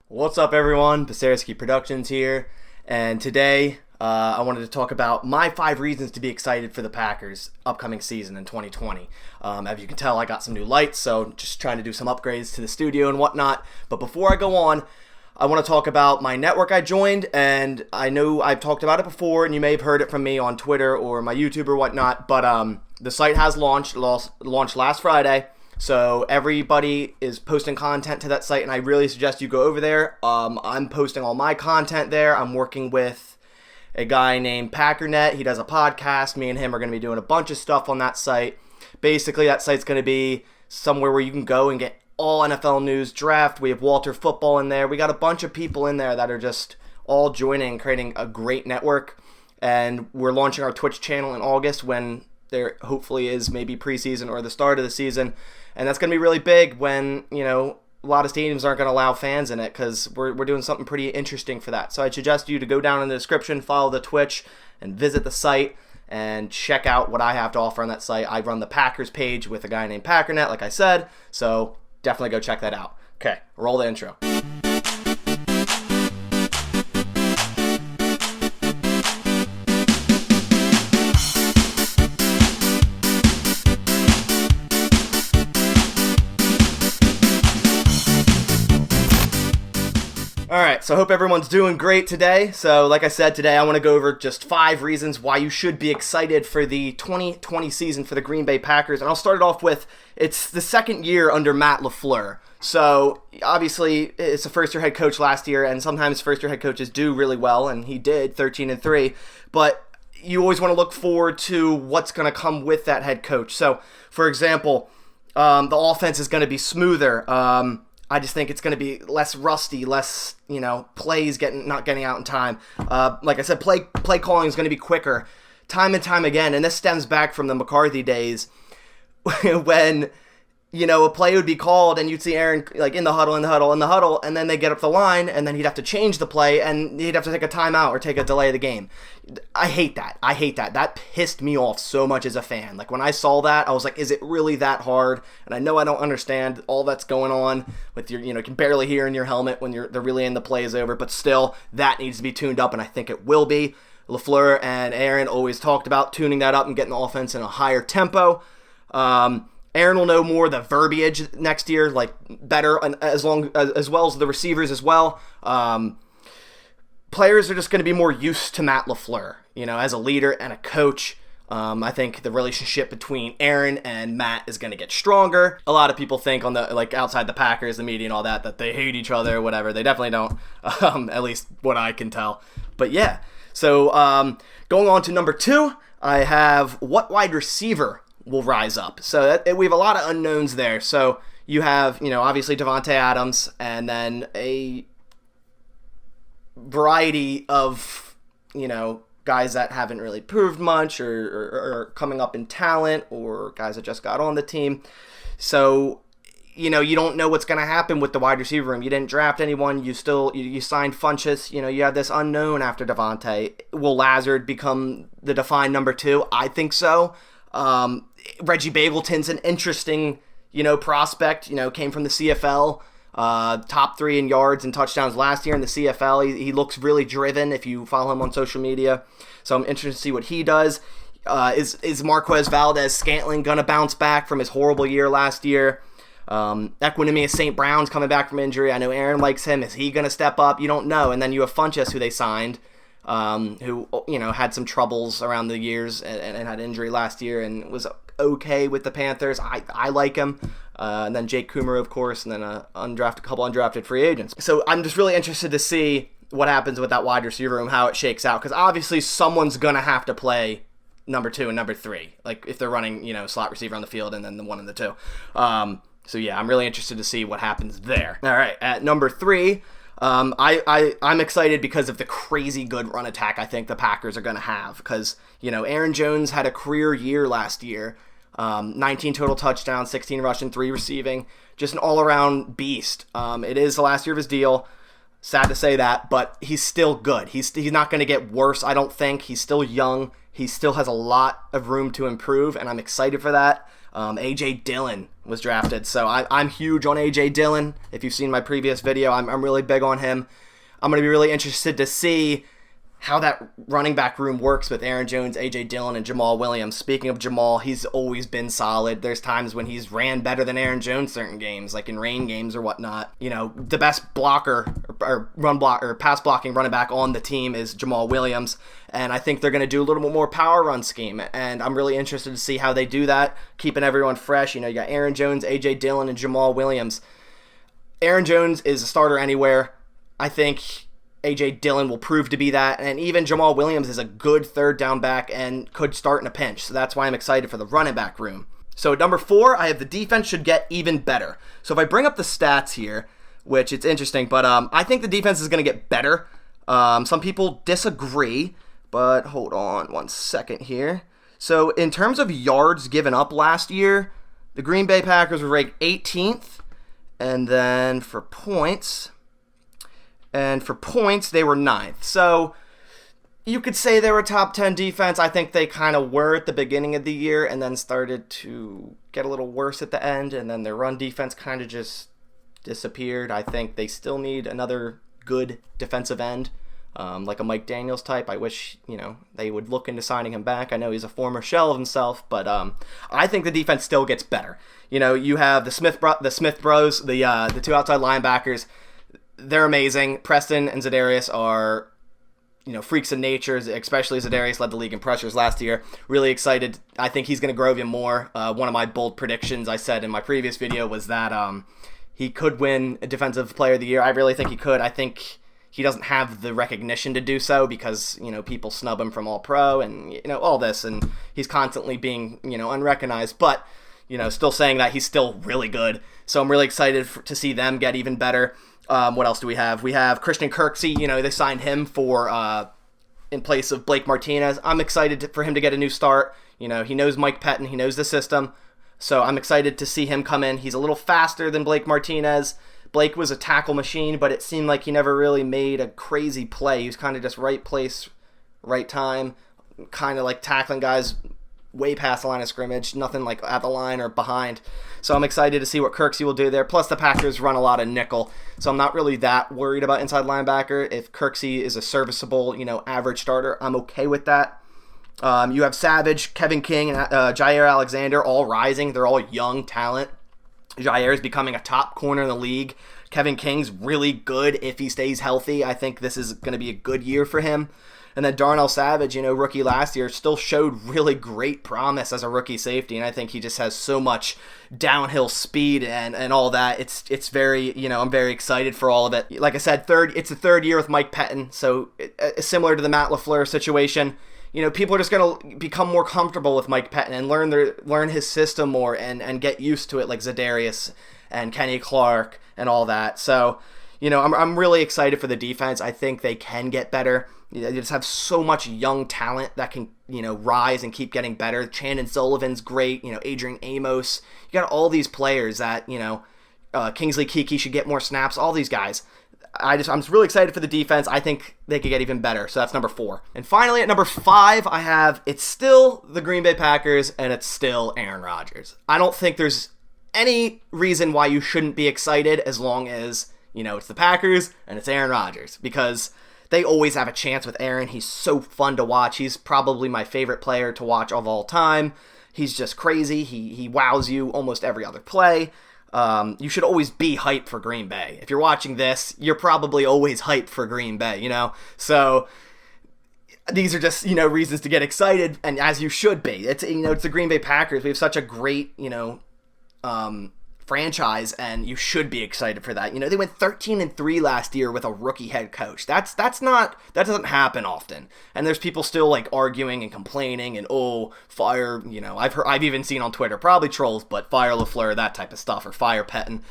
What's up, everyone? Basaraski Productions here, and today I wanted to talk about my 5 reasons to be excited for the Packers' upcoming season in 2020. As you can tell, I got some new lights, so just trying to do some upgrades to the studio and whatnot. But before I go on, I want to talk about my network I joined, and I know I've talked about it before, and you may have heard it from me on Twitter or my YouTube or whatnot, but the site has launched last Friday. So everybody is posting content to that site, and I really suggest you go over there. I'm posting all my content there. I'm working with a guy named Packernet. He does a podcast. Me and him are going to be doing a bunch of stuff on that site. Basically, that site's going to be somewhere where you can go and get all NFL news, draft. We have Walter Football in there. We got a bunch of people in there that are just all joining, creating a great network. And we're launching our Twitch channel in August when there hopefully is maybe preseason or the start of the season. And that's going to be really big when, a lot of stadiums aren't going to allow fans in it because we're doing something pretty interesting for that. So I suggest you to go down in the description, follow the Twitch, and visit the site and check out what I have to offer on that site. I run the Packers page with a guy named Packernet, like I said, so definitely go check that out. Okay, roll the intro. Alright, so I hope everyone's doing great today. So like I said, today I want to go over just 5 reasons why you should be excited for the 2020 season for the Green Bay Packers. And I'll start it off with, it's the second year under Matt LaFleur. So obviously it's a first-year head coach last year, and sometimes first-year head coaches do really well, and he did, 13-3. But you always want to look forward to what's going to come with that head coach. So, for example, the offense is going to be smoother. I just think it's going to be less rusty, less, plays not getting out in time. Like I said, play calling is going to be quicker, time and time again. And this stems back from the McCarthy days when, a play would be called and you'd see Aaron in the huddle, and then they get up the line, and then he'd have to change the play, and he'd have to take a timeout or take a delay of the game. I hate that. That pissed me off so much as a fan. When I saw that, I was like, is it really that hard? And I know I don't understand all that's going on with your, you can barely hear in your helmet when they're really in the play is over, but still, that needs to be tuned up, and I think it will be. LaFleur and Aaron always talked about tuning that up and getting the offense in a higher tempo. Aaron will know more of the verbiage next year, better, and as well as the receivers as well. Players are just going to be more used to Matt LaFleur, as a leader and a coach. I think the relationship between Aaron and Matt is going to get stronger. A lot of people think on the outside the Packers, the media and all that they hate each other or whatever. They definitely don't, at least what I can tell. But yeah, so going on to number 2, I have what wide receiver will rise up. So we have a lot of unknowns there. So you have, obviously Davante Adams, and then a variety of, guys that haven't really proved much or coming up in talent, or guys that just got on the team. So, you don't know what's going to happen with the wide receiver room. You didn't draft anyone. You signed Funchess. You have this unknown after Davante. Will Lazard become the defined number 2? I think so. Reggie Bagleton's an interesting, prospect, came from the CFL, top 3 in yards and touchdowns last year in the CFL. He looks really driven if you follow him on social media. So I'm interested to see what he does. Is Marquez Valdes-Scantling going to bounce back from his horrible year last year? Equinemius St. Brown's coming back from injury. I know Aaron likes him. Is he going to step up? You don't know. And then you have Funchess, who they signed, who, had some troubles around the years and had injury last year and was okay with the Panthers. I like him. And then Jake Coomer, of course, and then a couple undrafted free agents. So I'm just really interested to see what happens with that wide receiver room, how it shakes out, because obviously someone's going to have to play number 2 and number 3, if they're running, slot receiver on the field and then the 1 and the 2. So yeah, I'm really interested to see what happens there. All right, at number 3, I'm excited because of the crazy good run attack I think the Packers are going to have, because, Aaron Jones had a career year last year, 19 total touchdowns, 16 rushing, 3 receiving, just an all-around beast. It is the last year of his deal. Sad to say that, but he's still good. He's not going to get worse, I don't think. He's still young. He still has a lot of room to improve, and I'm excited for that. A.J. Dillon was drafted. So I'm huge on A.J. Dillon. If you've seen my previous video, I'm really big on him. I'm going to be really interested to see how that running back room works with Aaron Jones, A.J. Dillon, and Jamal Williams. Speaking of Jamal, he's always been solid. There's times when he's ran better than Aaron Jones certain games, like in rain games or whatnot. You know, the best blocker or pass blocking running back on the team is Jamal Williams, and I think they're going to do a little bit more power run scheme, and I'm really interested to see how they do that, keeping everyone fresh. You know, you got Aaron Jones, A.J. Dillon, and Jamal Williams. Aaron Jones is a starter anywhere. I think A.J. Dillon will prove to be that, and even Jamal Williams is a good third down back and could start in a pinch, so that's why I'm excited for the running back room. So at number 4, I have the defense should get even better. So if I bring up the stats here, which it's interesting, but I think the defense is going to get better. Some people disagree, but hold on one second here. So in terms of yards given up last year, the Green Bay Packers were ranked 18th, and then for points, they were 9th. So you could say they were a top 10 defense. I think they kind of were at the beginning of the year and then started to get a little worse at the end, and then their run defense kind of just disappeared. I think they still need another good defensive end, like a Mike Daniels type. I wish, they would look into signing him back. I know he's a former shell of himself, but I think the defense still gets better. You have the Smith Bros, the two outside linebackers. They're amazing. Preston and Za'Darius are, freaks of nature, especially Za'Darius led the league in pressures last year. Really excited. I think he's going to grow even more. One of my bold predictions I said in my previous video was that he could win a Defensive Player of the Year. I really think he could. I think he doesn't have the recognition to do so because, people snub him from All-Pro and, all this, and he's constantly being, unrecognized. But, still saying that he's still really good. So I'm really excited to see them get even better. What else do we have? We have Christian Kirksey. They signed him for in place of Blake Martinez. I'm excited for him to get a new start. He knows Mike Pettin. He knows the system. So I'm excited to see him come in. He's a little faster than Blake Martinez. Blake was a tackle machine, but it seemed like he never really made a crazy play. He was kind of just right place, right time, kind of like tackling guys way past the line of scrimmage, nothing like at the line or behind. So I'm excited to see what Kirksey will do there. Plus the Packers run a lot of nickel, so I'm not really that worried about inside linebacker. If Kirksey is a serviceable, average starter, I'm okay with that. You have Savage, Kevin King, and Jair Alexander all rising. They're all young talent. Jair is becoming a top corner in the league. Kevin King's really good if he stays healthy. I think this is going to be a good year for him. And then Darnell Savage, rookie last year, still showed really great promise as a rookie safety, and I think he just has so much downhill speed and all that. It's very, I'm very excited for all of it. Like I said, it's the third year with Mike Pettin, so similar to the Matt LaFleur situation. People are just going to become more comfortable with Mike Pettin and learn his system more and get used to it, like Za'Darius and Kenny Clark and all that. So, I'm really excited for the defense. I think they can get better. You just have so much young talent that can, rise and keep getting better. Chandon Sullivan's great. Adrian Amos. You got all these players that, Kingsley Keke should get more snaps. All these guys. I'm just really excited for the defense. I think they could get even better. So that's number 4. And finally, at number 5, it's still the Green Bay Packers, and it's still Aaron Rodgers. I don't think there's any reason why you shouldn't be excited as long as, it's the Packers and it's Aaron Rodgers, because they always have a chance with Aaron. He's so fun to watch. He's probably my favorite player to watch of all time. He's just crazy. He wows you almost every other play. You should always be hyped for Green Bay. If you're watching this, you're probably always hyped for Green Bay, So these are just, reasons to get excited, and as you should be. It's, it's the Green Bay Packers. We have such a great, franchise, and you should be excited for that. They went 13-3 last year with a rookie head coach. That doesn't happen often. And there's people still like arguing and complaining and fire, I've even seen on Twitter, probably trolls, but fire LaFleur, that type of stuff, or fire Pettin.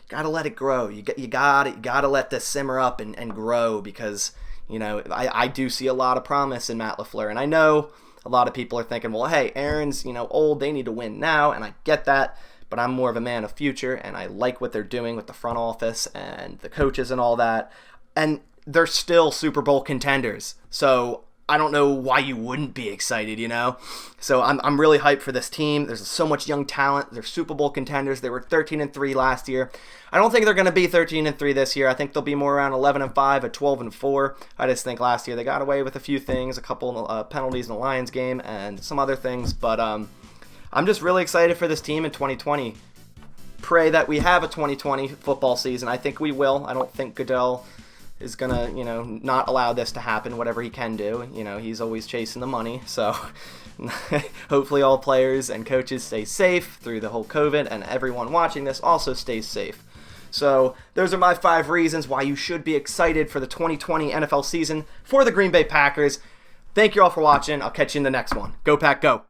Gotta let it grow. You gotta let this simmer up and grow, because I do see a lot of promise in Matt LaFleur, and I know a lot of people are thinking, well, hey, Aaron's old, they need to win now, and I get that. But I'm more of a man of future, and I like what they're doing with the front office and the coaches and all that. And they're still Super Bowl contenders. So I don't know why you wouldn't be excited, you know? So I'm really hyped for this team. There's so much young talent. They're Super Bowl contenders. They were 13-3 last year. I don't think they're going to be 13-3 this year. I think they'll be more around 11-5 or 12-4. I just think last year they got away with a few things, a couple penalties in the Lions game and some other things. But I'm just really excited for this team in 2020. Pray that we have a 2020 football season. I think we will. I don't think Goodell is going to, not allow this to happen, whatever he can do. He's always chasing the money. So hopefully all players and coaches stay safe through the whole COVID, and everyone watching this also stays safe. So those are my 5 reasons why you should be excited for the 2020 NFL season for the Green Bay Packers. Thank you all for watching. I'll catch you in the next one. Go Pack, go.